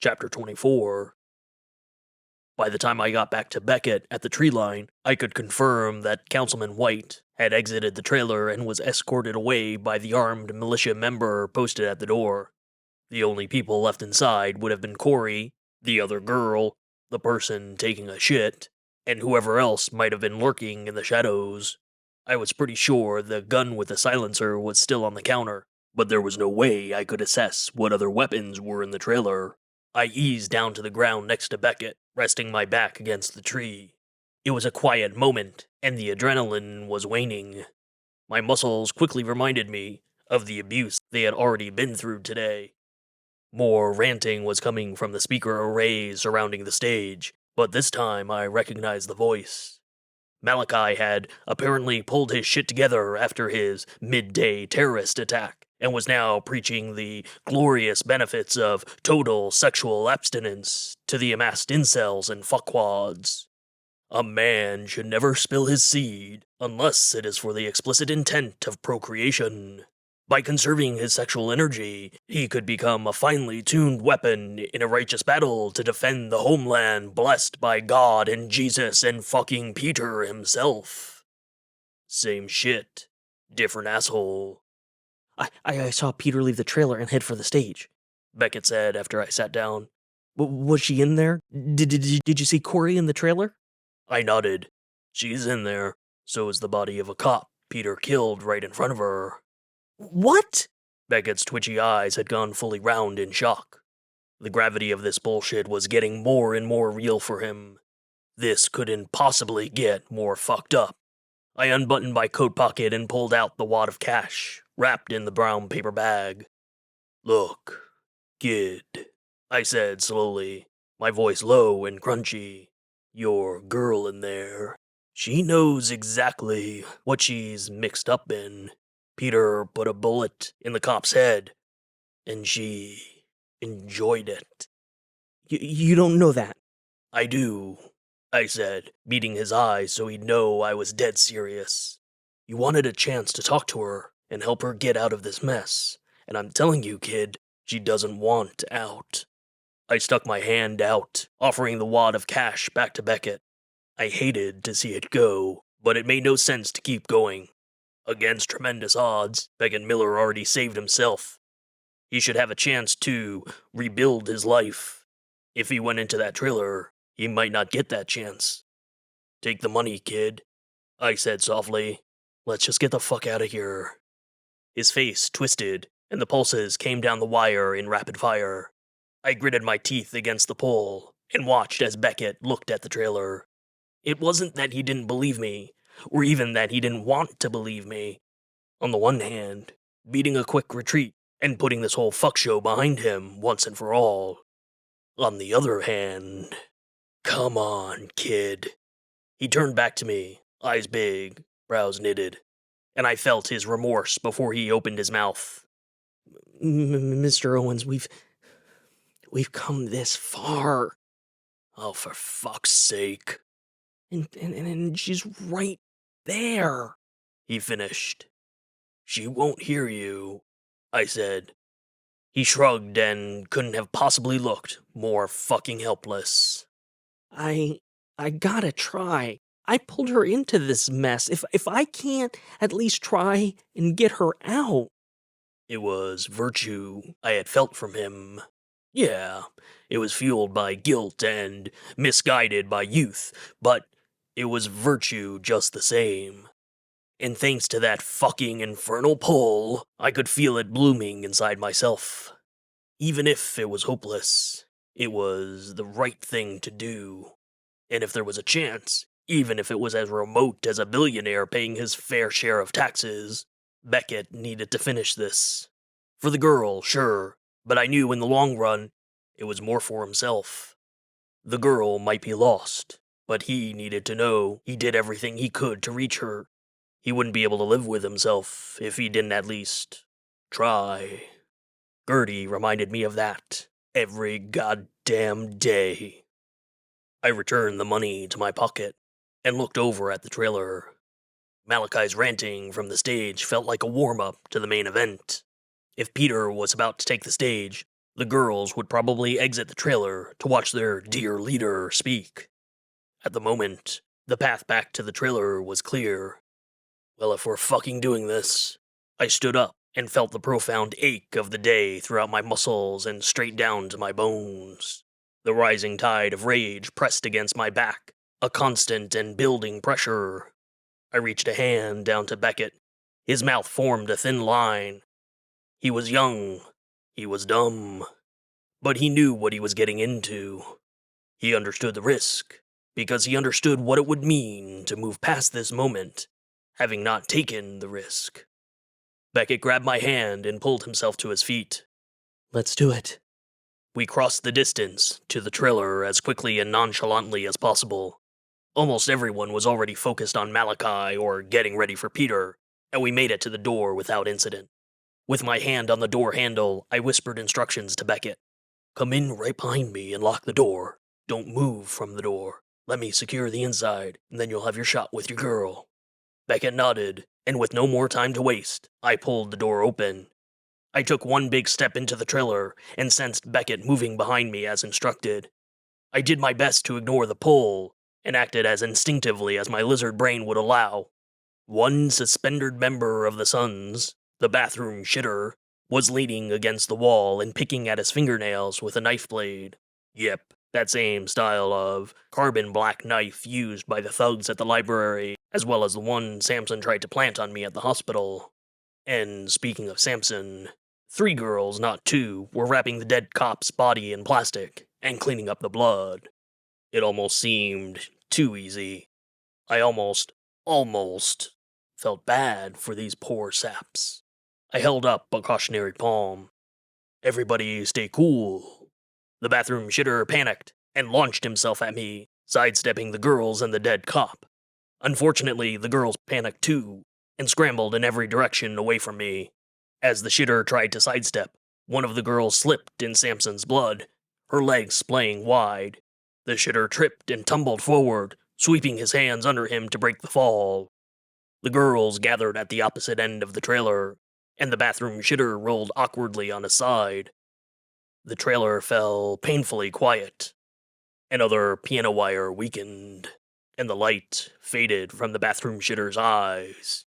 Chapter 24. By the time I got back to Beckett at the tree line, I could confirm that Councilman White had exited the trailer and was escorted away by the armed militia member posted at the door. The only people left inside would have been Corey, the other girl, the person taking a shit, and whoever else might have been lurking in the shadows. I was pretty sure the gun with the silencer was still on the counter, but there was no way I could assess what other weapons were in the trailer. I eased down to the ground next to Beckett, resting my back against the tree. It was a quiet moment, and the adrenaline was waning. My muscles quickly reminded me of the abuse they had already been through today. More ranting was coming from the speaker arrays surrounding the stage, but this time I recognized the voice. Malachi had apparently pulled his shit together after his midday terrorist attack, and was now preaching the glorious benefits of total sexual abstinence to the amassed incels and fuckwads. A man should never spill his seed unless it is for the explicit intent of procreation. By conserving his sexual energy, he could become a finely tuned weapon in a righteous battle to defend the homeland blessed by God and Jesus and fucking Peter himself. Same shit, different asshole. I saw Peter leave the trailer and head for the stage, Beckett said after I sat down. Was she in there? Did you see Corey in the trailer? I nodded. She's in there. So is the body of a cop Peter killed right in front of her. What? Beckett's twitchy eyes had gone fully round in shock. The gravity of this bullshit was getting more and more real for him. This couldn't possibly get more fucked up. I unbuttoned my coat pocket and pulled out the wad of cash, wrapped in the brown paper bag. Look, kid, I said slowly, my voice low and crunchy. Your girl in there. She knows exactly what she's mixed up in. Peter put a bullet in the cop's head, and she enjoyed it. You don't know that. I do, I said, beating his eyes so he'd know I was dead serious. You wanted a chance to talk to her and help her get out of this mess, and I'm telling you, kid, she doesn't want out. I stuck my hand out, offering the wad of cash back to Beckett. I hated to see it go, but it made no sense to keep going. Against tremendous odds, Beckett Miller already saved himself. He should have a chance to rebuild his life. If he went into that trailer, he might not get that chance. Take the money, kid, I said softly. Let's just get the fuck out of here. His face twisted, and the pulses came down the wire in rapid fire. I gritted my teeth against the pole, and watched as Beckett looked at the trailer. It wasn't that he didn't believe me, or even that he didn't want to believe me. On the one hand, beating a quick retreat and putting this whole fuck show behind him once and for all. On the other hand, come on, kid. He turned back to me, eyes big, brows knitted, and I felt his remorse before he opened his mouth. Mr. Owens, we've come this far. Oh, for fuck's sake. And she's right there, he finished. She won't hear you, I said. He shrugged and couldn't have possibly looked more fucking helpless. I gotta try. I pulled her into this mess. If I can't at least try and get her out. It was virtue I had felt from him. Yeah, it was fueled by guilt and misguided by youth, but it was virtue just the same. And thanks to that fucking infernal pull, I could feel it blooming inside myself. Even if it was hopeless, it was the right thing to do. And if there was a chance, even if it was as remote as a billionaire paying his fair share of taxes, Beckett needed to finish this. For the girl, sure, but I knew in the long run, it was more for himself. The girl might be lost, but he needed to know he did everything he could to reach her. He wouldn't be able to live with himself if he didn't at least try. Gertie reminded me of that every goddamn day. I returned the money to my pocket and looked over at the trailer. Malachi's ranting from the stage felt like a warm-up to the main event. If Peter was about to take the stage, The girls would probably exit the trailer to watch their dear leader speak. At the moment, the path back to the trailer was clear. Well, if we're fucking doing this. I stood up and felt the profound ache of the day throughout my muscles and straight down to my bones. The rising tide of rage pressed against my back, a constant and building pressure. I reached a hand down to Beckett. His mouth formed a thin line. He was young. He was dumb. But he knew what he was getting into. He understood the risk, because he understood what it would mean to move past this moment, having not taken the risk. Beckett grabbed my hand and pulled himself to his feet. Let's do it. We crossed the distance to the trailer as quickly and nonchalantly as possible. Almost everyone was already focused on Malachi or getting ready for Peter, and we made it to the door without incident. With my hand on the door handle, I whispered instructions to Beckett. Come in right behind me and lock the door. Don't move from the door. Let me secure the inside, and then you'll have your shot with your girl. Beckett nodded, and with no more time to waste, I pulled the door open. I took one big step into the trailer and sensed Beckett moving behind me as instructed. I did my best to ignore the pull and acted as instinctively as my lizard brain would allow. One suspendered member of the Sons, the bathroom shitter, was leaning against the wall and picking at his fingernails with a knife blade. Yep, that same style of carbon black knife used by the thugs at the library, as well as the one Samson tried to plant on me at the hospital. And speaking of Samson, 3 girls, not 2, were wrapping the dead cop's body in plastic and cleaning up the blood. It almost seemed too easy. I almost felt bad for these poor saps. I held up a cautionary palm. Everybody stay cool. The bathroom shitter panicked and launched himself at me, sidestepping the girls and the dead cop. Unfortunately, the girls panicked too, and scrambled in every direction away from me. As the shitter tried to sidestep, one of the girls slipped in Samson's blood, her legs splaying wide. The shitter tripped and tumbled forward, sweeping his hands under him to break the fall. The girls gathered at the opposite end of the trailer, and the bathroom shitter rolled awkwardly on his side. The trailer fell painfully quiet. Another piano wire weakened, and the light faded from the bathroom shitter's eyes.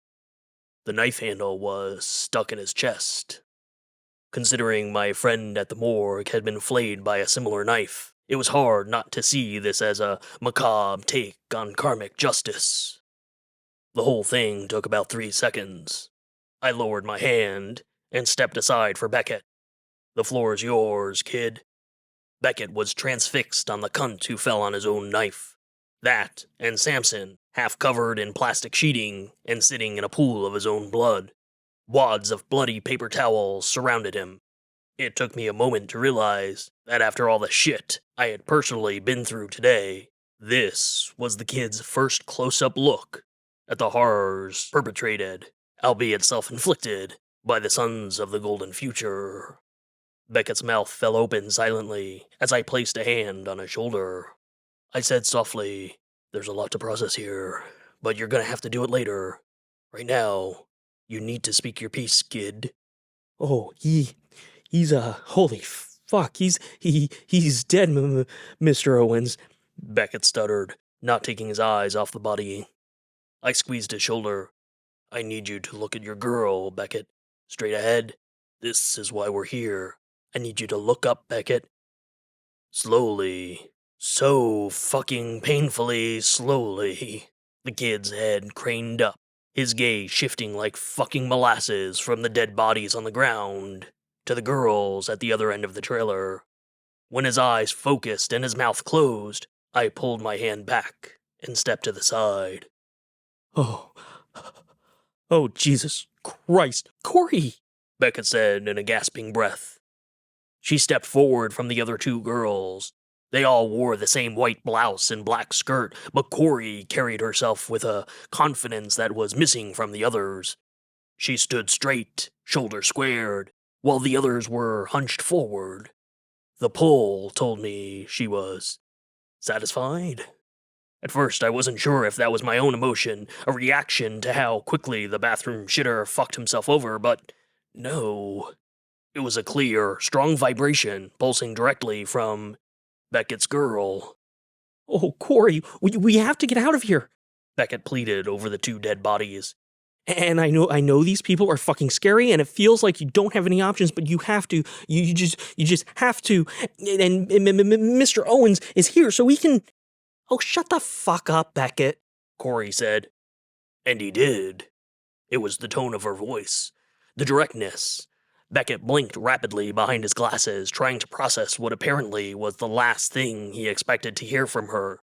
The knife handle was stuck in his chest. Considering my friend at the morgue had been flayed by a similar knife, it was hard not to see this as a macabre take on karmic justice. The whole thing took about 3 seconds. I lowered my hand and stepped aside for Beckett. The floor's yours, kid. Beckett was transfixed on the cunt who fell on his own knife. That, and Samson, half covered in plastic sheeting and sitting in a pool of his own blood. Wads of bloody paper towels surrounded him. It took me a moment to realize that after all the shit I had personally been through today, this was the kid's first close-up look at the horrors perpetrated, albeit self-inflicted, by the Sons of the Golden Future. Beckett's mouth fell open silently as I placed a hand on his shoulder. I said softly, there's a lot to process here, but you're gonna have to do it later. Right now, you need to speak your piece, kid. Oh, he's holy fuck, he's dead, Mr. Owens. Beckett stuttered, not taking his eyes off the body. I squeezed his shoulder. I need you to look at your girl, Beckett. Straight ahead. This is why we're here. I need you to look up, Beckett. Slowly. So fucking painfully slowly. The kid's head craned up, his gaze shifting like fucking molasses from the dead bodies on the ground to the girls at the other end of the trailer. When his eyes focused and his mouth closed, I pulled my hand back and stepped to the side. Oh, Jesus Christ, Corey! Beckett said in a gasping breath. She stepped forward from the other 2 girls. They all wore the same white blouse and black skirt, but Corey carried herself with a confidence that was missing from the others. She stood straight, shoulder squared, while the others were hunched forward. The pull told me she was satisfied. At first, I wasn't sure if that was my own emotion, a reaction to how quickly the bathroom shitter fucked himself over, but no. It was a clear, strong vibration pulsing directly from Beckett's girl. Oh, Corey, we have to get out of here. Beckett pleaded over the two dead bodies. And I know these people are fucking scary, and it feels like you don't have any options, but you have to. You just have to. And Mr. Owens is here, so we can. Oh, shut the fuck up, Beckett, Corey said. And he did. It was the tone of her voice, the directness. Beckett blinked rapidly behind his glasses, trying to process what apparently was the last thing he expected to hear from her.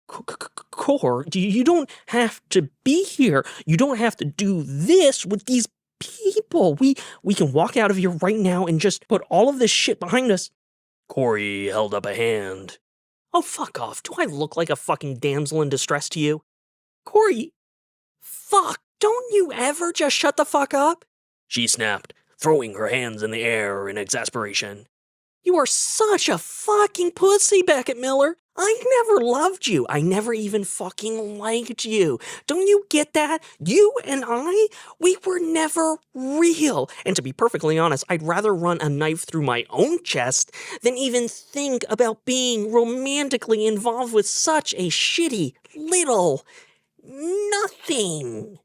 Core, you don't have to be here. You don't have to do this with these people. We can walk out of here right now and just put all of this shit behind us. Corey held up a hand. Oh, fuck off. Do I look like a fucking damsel in distress to you? Corey, fuck, don't you ever just shut the fuck up? She snapped, throwing her hands in the air in exasperation. You are such a fucking pussy, Beckett Miller. I never loved you. I never even fucking liked you. Don't you get that? You and I, we were never real. And to be perfectly honest, I'd rather run a knife through my own chest than even think about being romantically involved with such a shitty little nothing.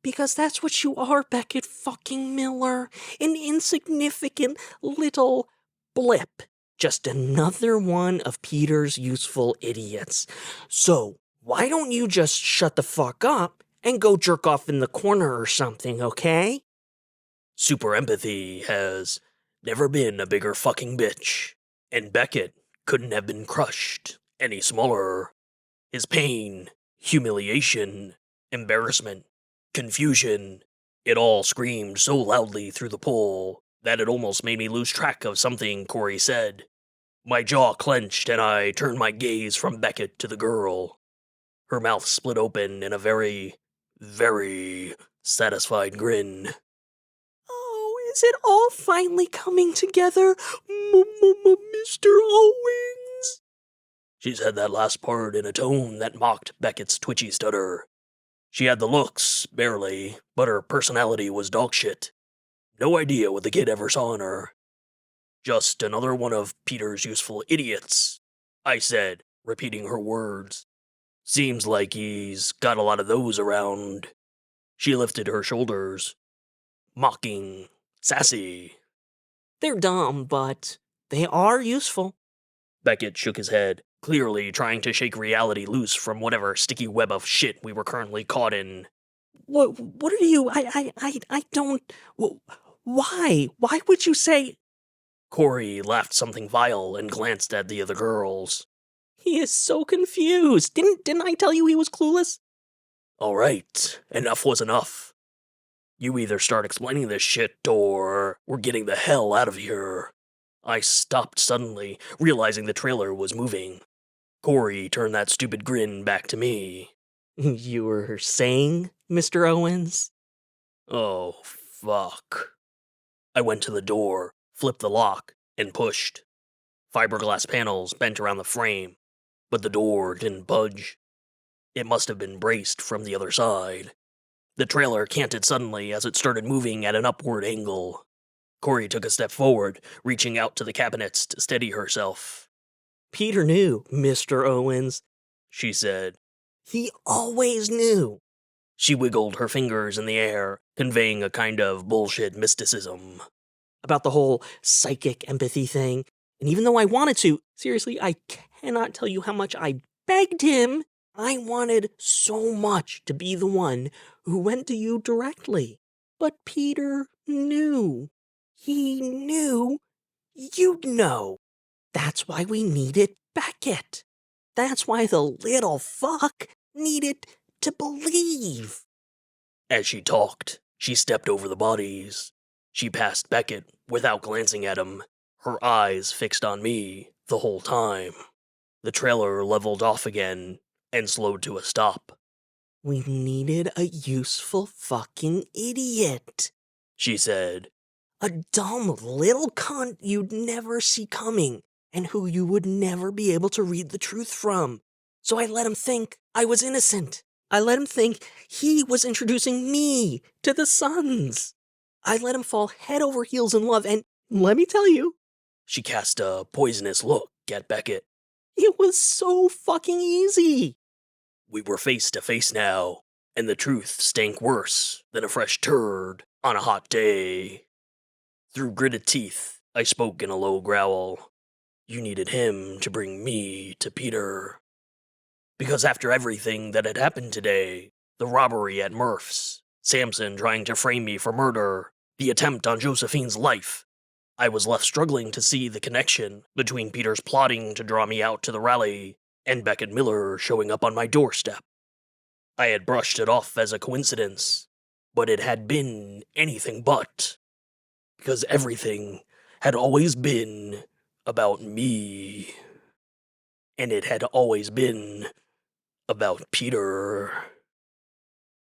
Because that's what you are, Beckett fucking Miller. An insignificant little blip. Just another one of Peter's useful idiots. So, why don't you just shut the fuck up and go jerk off in the corner or something, okay? Super empathy has never been a bigger fucking bitch. And Beckett couldn't have been crushed any smaller. His pain, humiliation, embarrassment, confusion, it all screamed so loudly through the pool that it almost made me lose track of something Corey said. My jaw clenched and I turned my gaze from Beckett to the girl. Her mouth split open in a very, very satisfied grin. Oh, is it all finally coming together, Mr. Owens? She said that last part in a tone that mocked Beckett's twitchy stutter. She had the looks, barely, but her personality was dogshit. No idea what the kid ever saw in her. Just another one of Peter's useful idiots, I said, repeating her words. Seems like he's got a lot of those around. She lifted her shoulders. Mocking, sassy. They're dumb, but they are useful. Beckett shook his head, clearly trying to shake reality loose from whatever sticky web of shit we were currently caught in. What are you, I don't, why? Why would you say? Corey laughed something vile and glanced at the other girls. He is so confused. Didn't I tell you he was clueless? All right, enough was enough. You either start explaining this shit or we're getting the hell out of here. I stopped suddenly, realizing the trailer was moving. Corey turned that stupid grin back to me. You were saying, Mr. Owens? Oh, fuck. I went to the door, flipped the lock, and pushed. Fiberglass panels bent around the frame, but the door didn't budge. It must have been braced from the other side. The trailer canted suddenly as it started moving at an upward angle. Corey took a step forward, reaching out to the cabinets to steady herself. Peter knew, Mr. Owens, she said. He always knew. She wiggled her fingers in the air, conveying a kind of bullshit mysticism. About the whole psychic empathy thing. And even though I wanted to, seriously, I cannot tell you how much I begged him. I wanted so much to be the one who went to you directly. But Peter knew. He knew you'd know. That's why we needed Beckett. That's why the little fuck needed to believe. As she talked, she stepped over the bodies. She passed Beckett without glancing at him, her eyes fixed on me the whole time. The trailer leveled off again and slowed to a stop. We needed a useful fucking idiot, she said. A dumb little cunt you'd never see coming, and who you would never be able to read the truth from. So I let him think I was innocent. I let him think he was introducing me to the sons. I let him fall head over heels in love, and Let me tell you, She cast a poisonous look at Beckett. it was so fucking easy. We were face to face now, and the truth stank worse than a fresh turd on a hot day. Through gritted teeth, I spoke in a low growl. You needed him to bring me to Peter. Because after everything that had happened today, the robbery at Murph's, Samson trying to frame me for murder, the attempt on Josephine's life, I was left struggling to see the connection between Peter's plotting to draw me out to the rally and Beckett Miller showing up on my doorstep. I had brushed it off as a coincidence, but it had been anything but. Because everything had always been about me. And it had always been about Peter.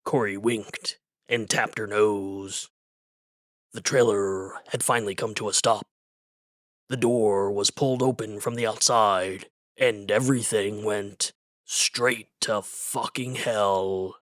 Corey winked and tapped her nose. The trailer had finally come to a stop. The door was pulled open from the outside, and everything went straight to fucking hell.